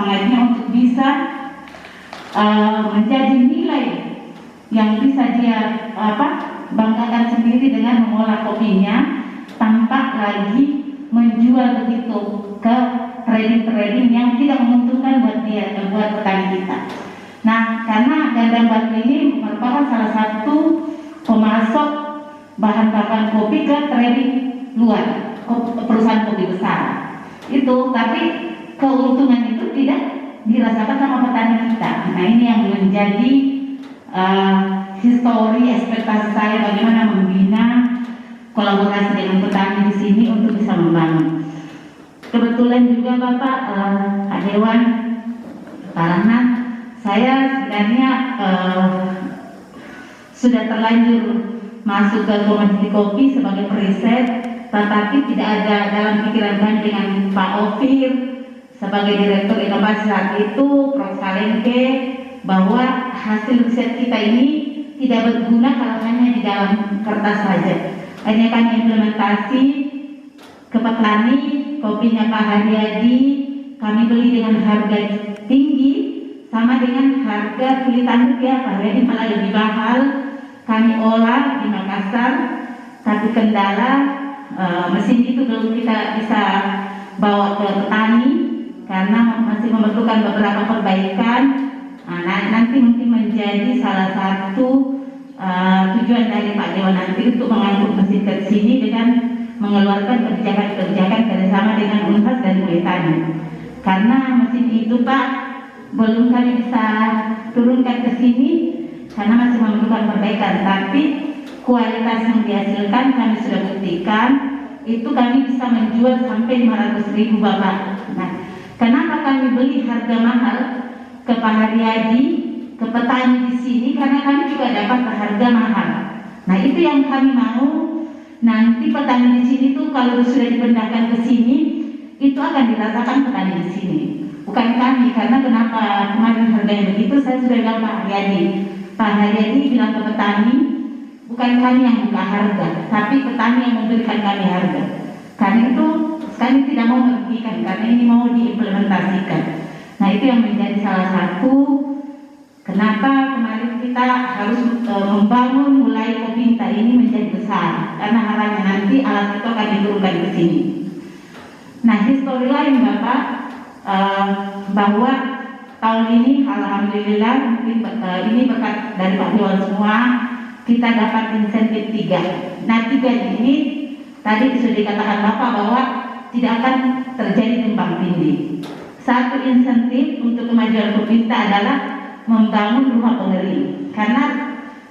semangatnya untuk bisa menjadi nilai yang bisa dia banggakan sendiri dengan mengolah kopinya tanpa lagi menjual begitu ke trading yang tidak menguntungkan buat petani kita. Nah, karena Gandang Batu ini merupakan salah satu pemasok bahan bakan kopi ke trading luar, perusahaan kopi besar itu, tapi keuntungan itu tidak dirasakan sama petani kita. Nah, ini yang menjadi histori ekspektasi saya bagaimana membina kolaborasi dengan petani di sini untuk bisa membangun. Kebetulan juga Bapak Pak Dewan, Pak Rahmat, saya sebenarnya sudah terlanjur masuk ke komoditi kopi sebagai periset, tetapi tidak ada dalam pikiran kami dengan Pak Ofir sebagai Direktur Inovasi saat itu, Prof. Salengke, bahwa hasil riset kita ini tidak berguna kalau hanya di dalam kertas saja. Hanya kami implementasi ke petani, kopinya Pak Haryadi kami beli dengan harga tinggi sama dengan harga kulit tanduk ya, Pak Haryadi malah lebih mahal. Kami olah di Makassar, tapi kendala mesin itu belum kita bisa bawa ke petani karena masih memerlukan beberapa perbaikan. Nah, nanti mungkin menjadi salah satu tujuan dari Pak Dewan nanti untuk mengangkut mesin ke sini dengan mengeluarkan kebijakan-kebijakan kerjasama dengan Unhas dan Kulitannya. Karena mesin itu Pak belum kami bisa turunkan ke sini karena masih memerlukan perbaikan, tapi kualitas yang dihasilkan kami sudah buktikan itu kami bisa menjual sampai 500.000 Bapak. Nah, kenapa kami beli harga mahal ke Pak Haryadi, ke petani di sini? Karena kami juga dapat harga mahal. Nah, itu yang kami mau nanti petani di sini tuh kalau sudah dipindahkan ke sini itu akan dirasakan petani di sini, bukan kami. Karena kenapa kemarin harganya begitu, saya sudah bilang Pak Haryadi. Pak Haryadi bilang ke petani, bukan kami yang buka harga, tapi petani yang memberikan kami harga. Karena itu kami tidak mau merugikan, karena ini mau diimplementasikan. Nah, itu yang menjadi salah satu kenapa kemarin kita harus membangun mulai Kopinta ini menjadi besar, karena harapannya nanti alat itu akan diturunkan ke sini. Nah, histori lain Bapak, bahwa tahun ini alhamdulillah mungkin ini berkat dari Pak Dewan semua kita dapat insentif 3. Nah, 3 ini tadi sudah dikatakan Bapak bahwa tidak akan terjadi tumpang tindih. Satu insentif untuk kemajuan Kopinta adalah membangun rumah pengering. Karena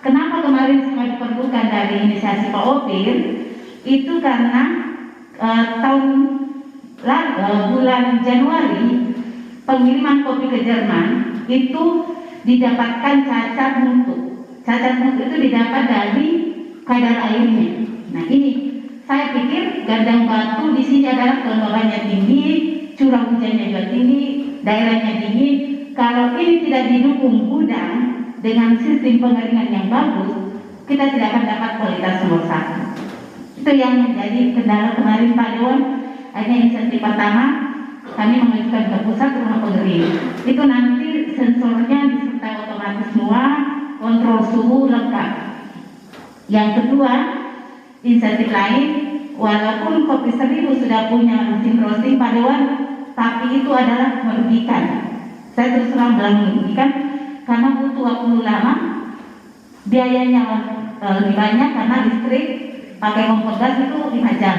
kenapa kemarin sangat diperlukan dari inisiasi Pak Opir itu karena bulan Januari pengiriman kopi ke Jerman itu didapatkan cacat mutu. Cacat mutu itu didapat dari kadar airnya. Nah, ini saya pikir Gandang Batu di sini adalah kelembabannya tinggi, curah hujannya juga tinggi, daerahnya dingin. Kalau ini tidak didukung gudang dengan sistem pengeringan yang bagus, kita tidak akan dapat kualitas nomor 1. Itu yang menjadi kendala kemarin Pak Dewan. Hanya insentif pertama kami mengajukan ke pusat rumah pengering. Itu nanti sensornya disertai otomatis semua, kontrol suhu lengkap. Yang kedua, insentif lain, walaupun Kopi Seribu sudah punya mesin roasting Pak Dewan, tapi itu adalah merugikan. Saya terus terang bilang merugikan karena butuh waktu lama, biayanya lebih banyak karena listrik pakai kompor gas itu 5 jam.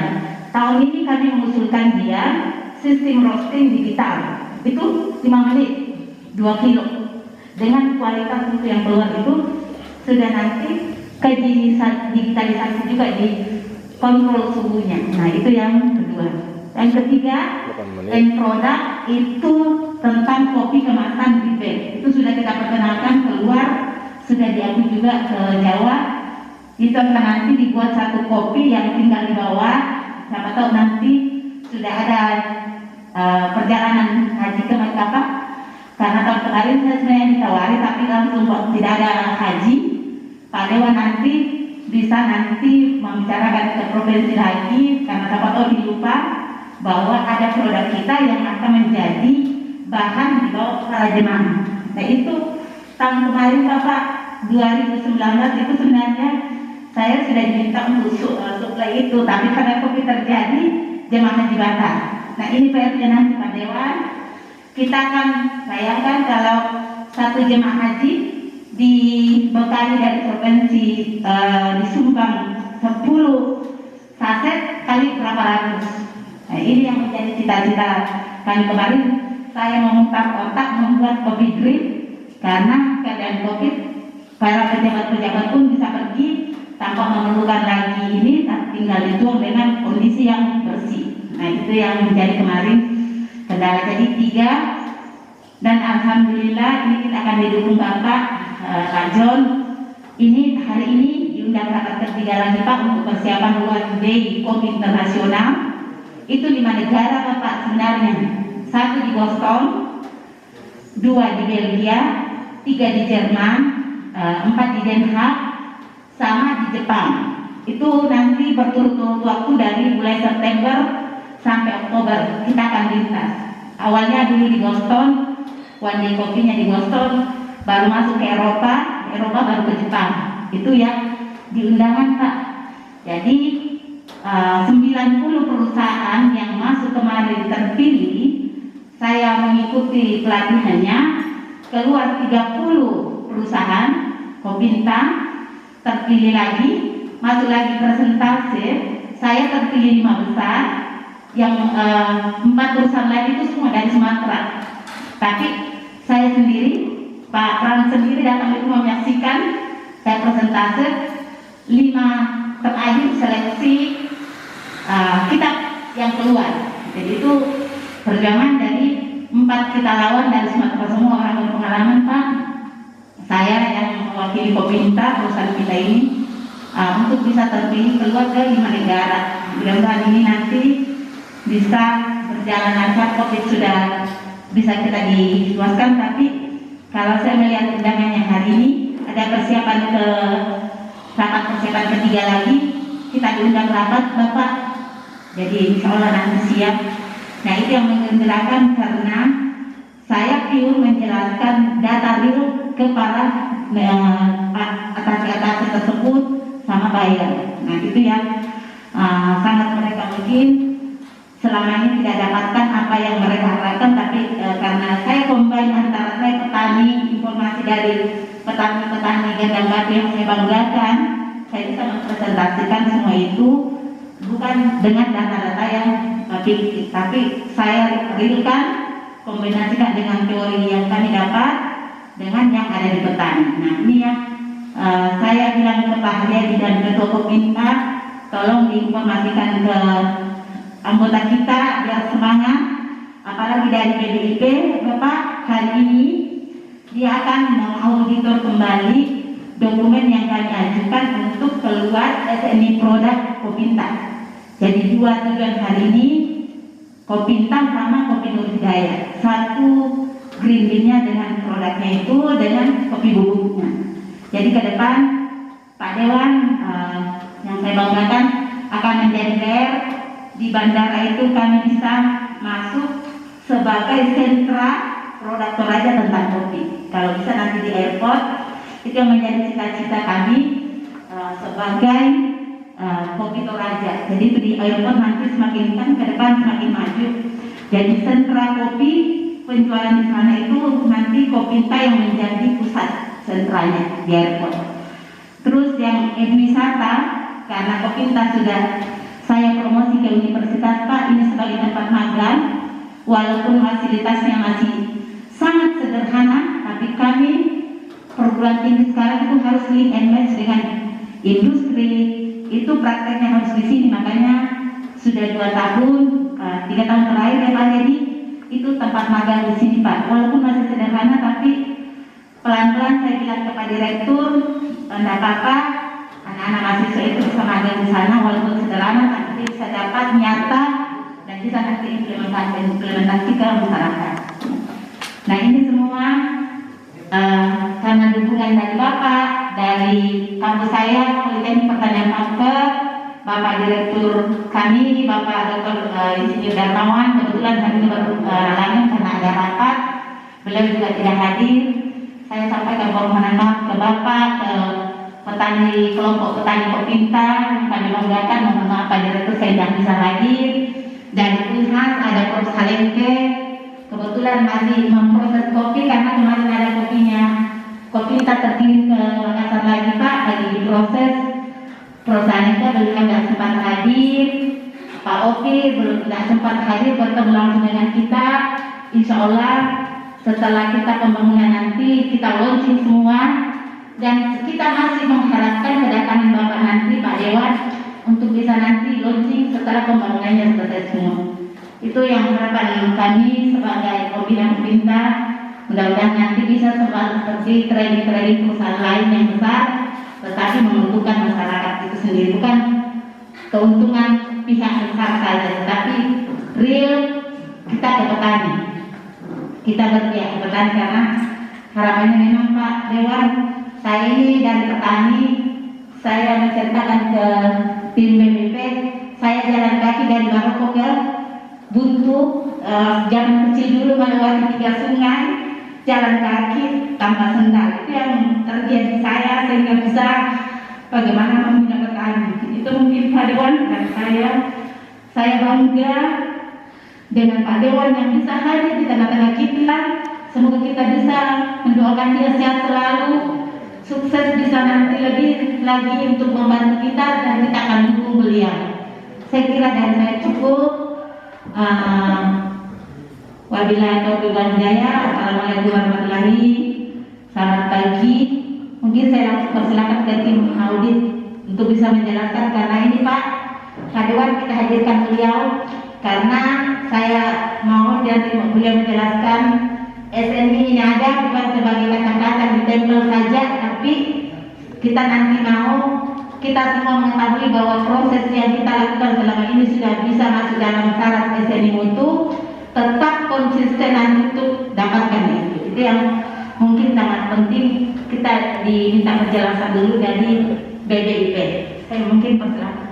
Tahun ini kami mengusulkan dia sistem roasting digital, itu 5 menit 2 kilo dengan kualitas untuk yang keluar itu sudah nanti digitalisasi juga di kontrol suhunya. Nah, itu yang kedua. Yang ketiga, end product itu tentang kopi kemasan bibit. Itu sudah kita perkenalkan keluar, sudah diakui juga ke Jawa. Itu akan nanti dibuat satu kopi yang tinggal di bawah. Siapa tahu nanti sudah ada perjalanan haji ke Makkah. Karena tahun kemarin saya sebenarnya ditawari, tapi langsung tidak ada haji. Pak Dewan nanti bisa nanti membicarakan ke provinsi lagi, karena siapa tahu dilupa bahwa ada produk kita yang akan menjadi bahan dibawa para jemaah. Nah itu tahun kemarin Bapak 2019 itu sebenarnya saya sudah diminta untuk suplai itu, tapi karena COVID terjadi jemaah haji batal. Nah ini PR-nya nanti Pak Dewan, kita akan bayangkan kalau satu jemaah haji dibekali dari provinsi disumbang 10 saset kali berapa ratus. Nah ini yang menjadi cita-cita kami kemarin. Saya memutar otak membuat Covid Green karena keadaan Covid, para pejabat-pejabat pun bisa pergi tanpa memerlukan lagi ini, tinggal dituang dengan kondisi yang bersih. Nah itu yang menjadi kemarin kendala. Jadi 3, dan alhamdulillah ini kita akan didukung Bapak Pak John. Ini hari ini diundang rapat ketiga lagi Pak untuk persiapan World Day Covid Internasional. Itu 5 negara Bapak sebenarnya. 1 di Boston, 2 di Belgia, 3 di Jerman, 4 di Den Haag, sama di Jepang. Itu nanti berturut-turut waktu dari mulai September sampai Oktober kita akan lintas. Awalnya dulu di Boston, One Day Coffee-nya di Boston, baru masuk ke Eropa baru ke Jepang. Itu yang diundangan Pak. Jadi 90 perusahaan yang masuk kemarin terpilih, saya mengikuti pelatihannya, keluar 30 perusahaan Kopintang, terpilih lagi, masuk lagi presentase, saya terpilih 5 besar, yang 4 perusahaan lain itu semua dari Sumatera. Tapi saya sendiri, Pak Pran sendiri datang itu menyaksikan saya presentase 5 terakhir seleksi kitab yang keluar. Jadi itu perjuangan dari 4 kita lawan dari Sumatera, semua orang berpengalaman Pak. Saya yang mewakili Kopinta perusahaan kita ini untuk bisa terpilih keluar ke 5 negara. Mudah-mudahan ini nanti bisa berjalan lancar. Covid sudah bisa kita diluaskan, tapi kalau saya melihat undangannya hari ini ada persiapan ke rapat persiapan ketiga lagi, kita diundang rapat Bapak. Jadi insya Allah nanti siap. Nah itu yang menggembirakan karena saya pure menjelaskan data real ke para atasi tersebut sama buyer. Nah itu yang sangat mereka mungkin selama ini tidak dapatkan apa yang mereka harapkan, tapi karena saya combine antara saya petani, informasi dari petani-petani gandang batu yang saya banggakan, saya bisa mempresentasikan semua itu bukan dengan data-data yang tapi saya realkan, kombinasikan dengan teori yang kami dapat dengan yang ada di petani. Nah ini yang saya bilang ke Pak Haryadi dan Ketua Kopinta, tolong diinformasikan ke anggota kita biar semangat, apalagi dari PDIP Bapak. Hari ini dia akan mengauditor kembali dokumen yang kami ajukan untuk keluar SNI produk Kopinta. Jadi 2 tujuan hari ini, Kopinta sama Kopi Nur Hidayat. 1 green bean-nya dengan produknya itu dengan kopi bubuknya. Jadi ke depan Pak Dewan yang saya banggakan akan menjadi PR di bandara itu kami bisa masuk sebagai sentra produk Toraja tentang kopi. Kalau bisa nanti di airport, itu yang menjadi cita-cita kami sebagai kopi Toraja. Jadi itu di airport nanti semakin kan ke depan semakin maju. Jadi sentra kopi penjualan di sana itu nanti Kopinta yang menjadi pusat sentralnya di airport. Terus yang edwisata, karena Kopinta sudah saya promosi ke universitas Pak, ini sebagai tempat magang, walaupun fasilitasnya masih sangat sederhana, tapi kami perguruan tinggi sekarang itu harus link and match dengan industri, itu prakteknya harus di sini. Makanya sudah 2 tahun, 3 tahun terakhir ya Pak, jadi itu tempat magang di sini Pak. Walaupun masih sederhana, tapi pelan-pelan saya bilang ke Pak Direktur, tidak apa-apa, anak-anak mahasiswa itu bisa magang di sana, walaupun sederhana, tapi bisa dapat nyata dan bisa nanti implementasi ke masyarakat. Nah ini semua karena dukungan dari Bapak, dari kampus saya, Politeknik Pertanian Pamper, Bapak Direktur kami, Bapak Dr. Insinyur Darmawan, kebetulan hari ini baru karena ada rapat, beliau juga tidak hadir. Saya sampaikan permohonan maaf ke Bapak, ke petani, kelompok petani Kopinta yang kami banggakan, mohon maaf Pak Direktur saya tidak bisa hadir. Dari Unhas ada Prof. Salengke, kebetulan masih memproses kopi karena kemarin ada kopinya. Kopinta terkirim ke Makassar lagi Pak, lagi diproses. Prof. Salengke beliau tidak sempat hadir. Pak Oki belum tidak sempat hadir bertemu langsung dengan kita. Insya Allah setelah kita pembangunan nanti kita launching semua, dan kita masih mengharapkan kedatangan Bapak nanti Pak Dewan untuk bisa nanti launching setelah pembangunannya selesai semua. Itu yang harapan kami sebagai pembina Kopinta. Mudah-mudahan nanti bisa seperti trading perusahaan lain yang besar, tetapi menguntungkan masyarakat itu sendiri, bukan keuntungan pihak besar saja, tetapi real kita ke petani. Kita berpihak ke petani karena harapannya memang Pak Dewan, saya ini dari petani, saya menceritakan ke tim BPP, saya jalan kaki dari Maroko ke Buntu, jalan kecil dulu melewati 3 sungai, jalan kaki tanpa sendal. Itu yang terjadi saya sehingga bisa bagaimana membina petani. Itu mungkin Pak Dewan, dan saya bangga dengan Pak Dewan yang bisa hadir di tengah-tengah kita. Semoga kita bisa mendoakan dia sehat selalu, sukses bisa nanti lebih lagi untuk membantu kita, dan kita akan dukung beliau. Saya kira dari saya cukup. Wabillahi taufiq wal hidayah. Assalamualaikum warahmatullahi. Selamat pagi. Mungkin saya langsung persilakan ke tim audit untuk bisa menjelaskan, karena ini Pak Dewan kita hadirkan beliau karena saya mau dan beliau menjelaskan SNI ini ada bukan sebagai kata-kata ditempel saja, tapi kita nanti mau kita semua mengetahui bahwa proses yang kita lakukan selama ini sudah bisa masuk dalam syarat SNI mutu, tetap konsisten untuk dapatkan itu. Itu yang mungkin sangat penting, kita diminta penjelasan dulu dari BBIP. Saya mungkin persilakan.